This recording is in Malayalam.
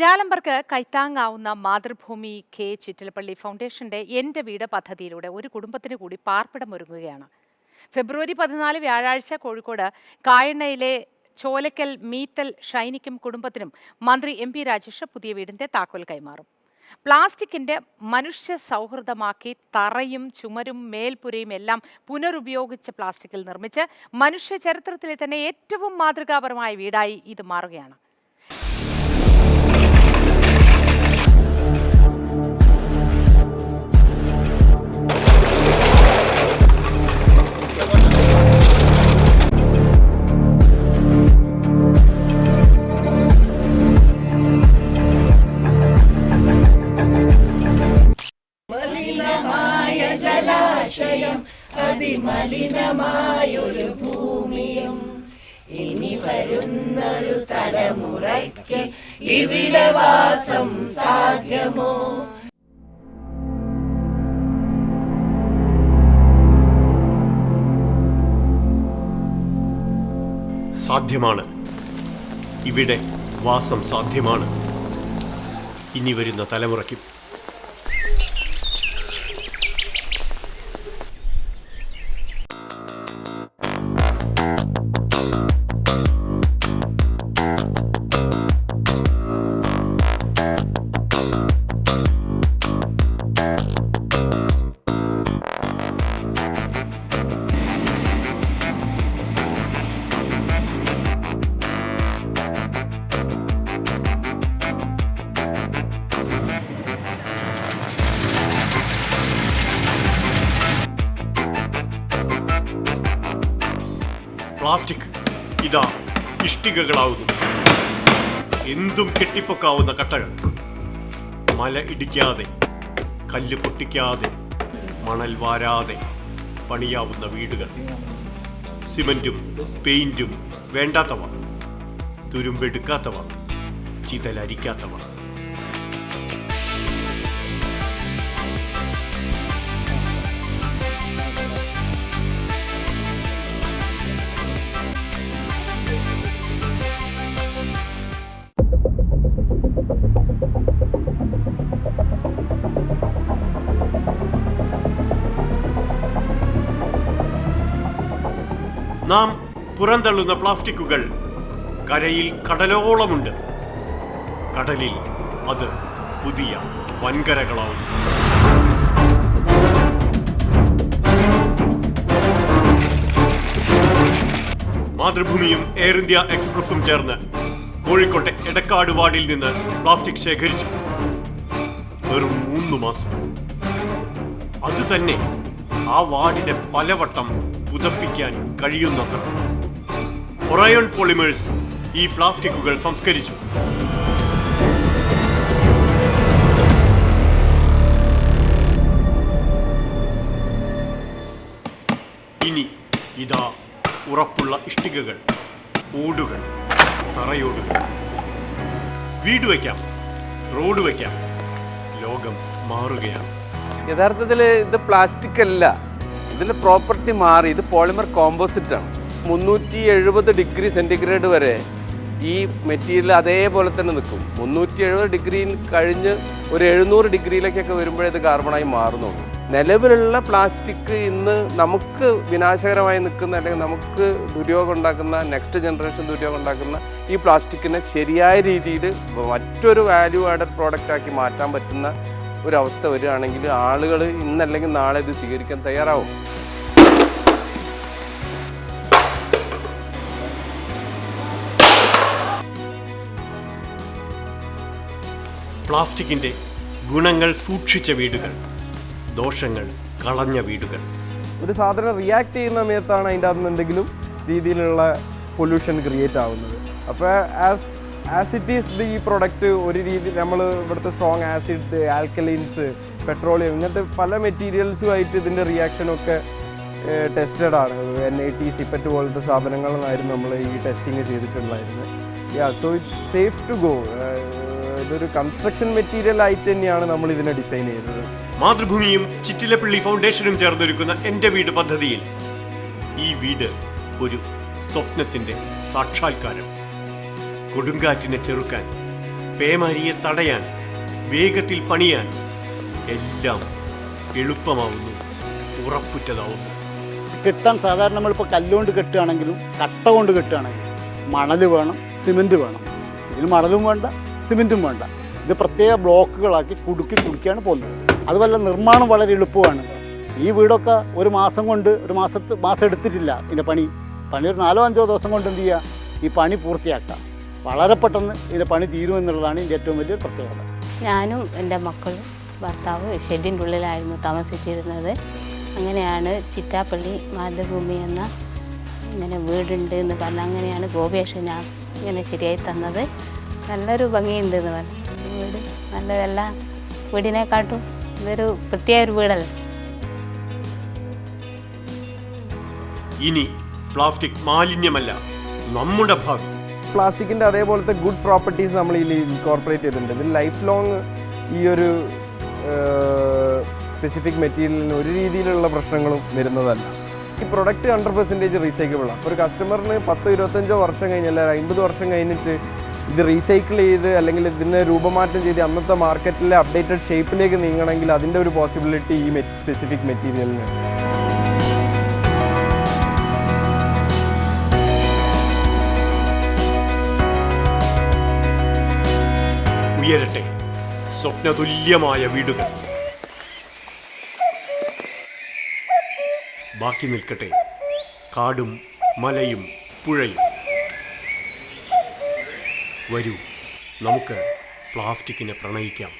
രാലംബർക്ക് കൈത്താങ്ങാവുന്ന മാതൃഭൂമി കെ ചിറ്റിലപ്പള്ളി ഫൗണ്ടേഷന്റെ എന്റെ വീട് പദ്ധതിയിലൂടെ ഒരു കുടുംബത്തിന് കൂടി പാർപ്പിടമൊരുങ്ങുകയാണ്. ഫെബ്രുവരി 14 വ്യാഴാഴ്ച കോഴിക്കോട് കായണ്ണയിലെ ചോലക്കൽ മീത്തൽ ഷൈനിക്കും കുടുംബത്തിനും മന്ത്രി MP രാജേഷ് പുതിയ വീടിന്റെ താക്കോൽ കൈമാറും. പ്ലാസ്റ്റിക്കിന്റെ മനുഷ്യ സൗഹൃദമാക്കി തറയും ചുമരും മേൽപ്പുരയും എല്ലാം പുനരുപയോഗിച്ച പ്ലാസ്റ്റിക്കിൽ നിർമ്മിച്ച് മനുഷ്യ ചരിത്രത്തിലെ തന്നെ ഏറ്റവും മാതൃകാപരമായ വീടായി ഇത് മാറുകയാണ്. ജലാശയം അതിമലിനമായൊരു ഭൂമിയും ഇനി വരുന്നൊരു തലമുറയ്ക്ക് ഇവിടെ വാസം സാധ്യമോ? സാധ്യമാണ്. ഇവിടെ വാസം സാധ്യമാണ്. ഇനി വരുന്ന തലമുറയ്ക്കും. പ്ലാസ്റ്റിക് ഇതാ ഇഷ്ടികകളാവുന്നു. എന്തും കെട്ടിപ്പൊക്കാവുന്ന കട്ടകൾ. മല ഇടിക്കാതെ, കല്ല് പൊട്ടിക്കാതെ, മണൽ വാരാതെ പണിയാവുന്ന വീടുകൾ. സിമന്റും പെയിന്റും വേണ്ടാത്തവ, തുരുമ്പെടുക്കാത്തവ, ചിതലരിക്കാത്തവ. നാം പുറന്തള്ളുന്ന പ്ലാസ്റ്റിക്കുകൾ കരയിൽ കടലോളമുണ്ട്. കടലിൽ അത് പുതിയ വൻകരകളാവും. മാതൃഭൂമിയും എയർ ഇന്ത്യ എക്സ്പ്രസും ചേർന്ന് കോഴിക്കോട്ടെ എടക്കാട് വാർഡിൽ നിന്ന് പ്ലാസ്റ്റിക് ശേഖരിച്ചു. വെറും 3 മാസം. അതുതന്നെ ആ വാർഡിനെ പലവട്ടം പുതപ്പിക്കാൻ കഴിയുന്നത്ര. ഒറയോൺ പോളിമേഴ്സ് ഈ പ്ലാസ്റ്റിക്കുകൾ സംസ്കരിച്ചു. ഇനി ഇതാ ഉറപ്പുള്ള ഇഷ്ടികകൾ, ഓടുകൾ, തറയോടുകൾ. വീട് വയ്ക്കാം, റോഡ് വയ്ക്കാം. ലോകം മാറുകയാണ്. യഥാർത്ഥത്തിൽ ഇത് പ്ലാസ്റ്റിക് അല്ല, ഇതിൻ്റെ പ്രോപ്പർട്ടി മാറി. ഇത് പോളിമർ കോമ്പോസിറ്റാണ്. 370 ഡിഗ്രി സെൻറ്റിഗ്രേഡ് വരെ ഈ മെറ്റീരിയൽ അതേപോലെ തന്നെ നിൽക്കും. 370 ഡിഗ്രി കഴിഞ്ഞ് ഒരു 700 ഡിഗ്രിയിലേക്കൊക്കെ വരുമ്പോഴേ ഇത് കാർബണായി മാറുന്നുള്ളൂ. നിലവിലുള്ള പ്ലാസ്റ്റിക് ഇന്ന് നമുക്ക് വിനാശകരമായി നിൽക്കുന്ന, അല്ലെങ്കിൽ നമുക്ക് ദുര്യോഗം ഉണ്ടാക്കുന്ന, നെക്സ്റ്റ് ജനറേഷൻ ദുര്യോഗം ഉണ്ടാക്കുന്ന ഈ പ്ലാസ്റ്റിക്കിനെ ശരിയായ രീതിയിൽ മറ്റൊരു വാല്യൂ ആഡഡ് പ്രോഡക്റ്റാക്കി മാറ്റാൻ പറ്റുന്ന ഒരവസ്ഥ വരികയാണെങ്കിൽ ആളുകൾ ഇന്നല്ലെങ്കിൽ നാളെ ഇത് സ്വീകരിക്കാൻ തയ്യാറാവും. പ്ലാസ്റ്റിക്കിന്റെ ഗുണങ്ങൾ സൂക്ഷിച്ച വീടുകൾ, ദോഷങ്ങൾ കളഞ്ഞ വീടുകൾ. ഒരു സാധനം റിയാക്ട് ചെയ്യുന്ന സമയത്താണ് അതിൻ്റെ അകത്ത് എന്തെങ്കിലും രീതിയിലുള്ള പൊല്യൂഷൻ ക്രിയേറ്റ് ആവുന്നത്. അപ്പോൾ ആസ് ഇറ്റ് ഈസ് ഈ പ്രൊഡക്റ്റ് ഒരു രീതി നമ്മൾ ഇവിടുത്തെ സ്ട്രോങ് ആസിഡ്, ആൽക്കലൈൻസ്, പെട്രോളിയം, ഇങ്ങനത്തെ പല മെറ്റീരിയൽസുമായിട്ട് ഇതിൻ്റെ റിയാക്ഷനൊക്കെ ടെസ്റ്റഡ് ആണ്. NIT, സിപ്പറ്റ് പോലത്തെ സ്ഥാപനങ്ങളിലായിരുന്നു നമ്മൾ ഈ ടെസ്റ്റിങ് ചെയ്തിട്ടുണ്ടായിരുന്നത്. So it safe to go. ഇതൊരു കൺസ്ട്രക്ഷൻ മെറ്റീരിയൽ ആയിട്ട് തന്നെയാണ് നമ്മൾ ഇതിനെ ഡിസൈൻ ചെയ്തത്. മാതൃഭൂമിയും ചിറ്റിലപ്പള്ളി ഫൗണ്ടേഷനും ചേർന്നൊരുക്കുന്ന എൻ്റെ വീട് പദ്ധതിയിൽ ഈ വീട് ഒരു സ്വപ്നത്തിൻ്റെ സാക്ഷാത്കാരം. കൊടുങ്കാറ്റിനെ ചെറുക്കാൻ പേമാരിയെ തടയാൻ, വേഗത്തിൽ പണിയാൻ എല്ലാം എളുപ്പമാവുന്നു, ഉറപ്പുറ്റതാവുന്നു. കെട്ടാൻ സാധാരണ നമ്മളിപ്പോൾ കല്ലുകൊണ്ട് കെട്ടുകയാണെങ്കിലും കട്ട കൊണ്ട് കെട്ടുകയാണെങ്കിലും മണൽ വേണം, സിമെൻറ്റ് വേണം. ഇതിൽ മണലും വേണ്ട, സിമെൻറ്റും വേണ്ട. ഇത് പ്രത്യേക ബ്ലോക്കുകളാക്കി കുടുക്കിയാണ് പോകുന്നത്. അതുപോലെ നിർമ്മാണം വളരെ എളുപ്പമാണ്. ഈ വീടൊക്കെ ഒരു മാസം കൊണ്ട്, മാസം എടുത്തിട്ടില്ല ഇതിൻ്റെ പണി ഒരു 4-5 ദിവസം കൊണ്ട് എന്ത് ചെയ്യുക, ഈ പണി പൂർത്തിയാക്കാം. വളരെ പെട്ടെന്ന് ഇതിൻ്റെ പണി തീരുമെന്നുള്ളതാണ് ഇതിൻ്റെ ഏറ്റവും വലിയൊരു പ്രത്യേകത. ഞാനും എൻ്റെ മക്കളും ഭർത്താവ് ഷെഡിൻ്റെ ഉള്ളിലായിരുന്നു താമസിച്ചിരുന്നത്. അങ്ങനെയാണ് ചിറ്റാപ്പള്ളി മാതൃഭൂമി എന്ന ഇങ്ങനെ വീടുണ്ട് എന്ന് പറഞ്ഞാൽ അങ്ങനെയാണ് ഗോപിയേഷൻ ഞാൻ ഇങ്ങനെ ശരിയായി തന്നത്. നല്ലൊരു ഭംഗിയുണ്ട് എന്ന് പറഞ്ഞു. വീട് നല്ലതല്ല, വീടിനെക്കാട്ടും ഇതൊരു പ്രത്യേക ഒരു വീടല്ല. ഇനി പ്ലാസ്റ്റിക് മാലിന്യമല്ല, നമ്മുടെ ഭാവി. പ്ലാസ്റ്റിക്കിൻ്റെ അതേപോലത്തെ ഗുഡ് പ്രോപ്പർട്ടീസ് നമ്മൾ ഇതിൽ ഇൻകോർപ്പറേറ്റ് ചെയ്തിട്ടുണ്ട്. ഇതിൽ ലൈഫ് ലോങ് ഈ ഒരു സ്പെസിഫിക് മെറ്റീരിയലിന് ഒരു രീതിയിലുള്ള പ്രശ്നങ്ങളും വരുന്നതല്ല. ഈ പ്രൊഡക്റ്റ് 100% റീസൈക്കിളാണ്. ഒരു കസ്റ്റമറിന് 10-25 വർഷം കഴിഞ്ഞ്, അല്ലെങ്കിൽ 50 വർഷം കഴിഞ്ഞിട്ട് ഇത് റീസൈക്കിൾ ചെയ്ത് അല്ലെങ്കിൽ ഇതിനെ രൂപമാറ്റം ചെയ്ത് അന്നത്തെ മാർക്കറ്റിലെ അപ്ഡേറ്റഡ് ഷേപ്പിലേക്ക് നീങ്ങണമെങ്കിൽ അതിൻ്റെ ഒരു പോസിബിലിറ്റി ഈ സ്പെസിഫിക് മെറ്റീരിയലിന്. ഉയരട്ടെ സ്വപ്നതുല്യമായ വീടുകൾ, ബാക്കി നിൽക്കട്ടെ കാടും മലയും പുഴയും. വരൂ, നമുക്ക് പ്ലാസ്റ്റിക്കിനെ പ്രണയിക്കാം.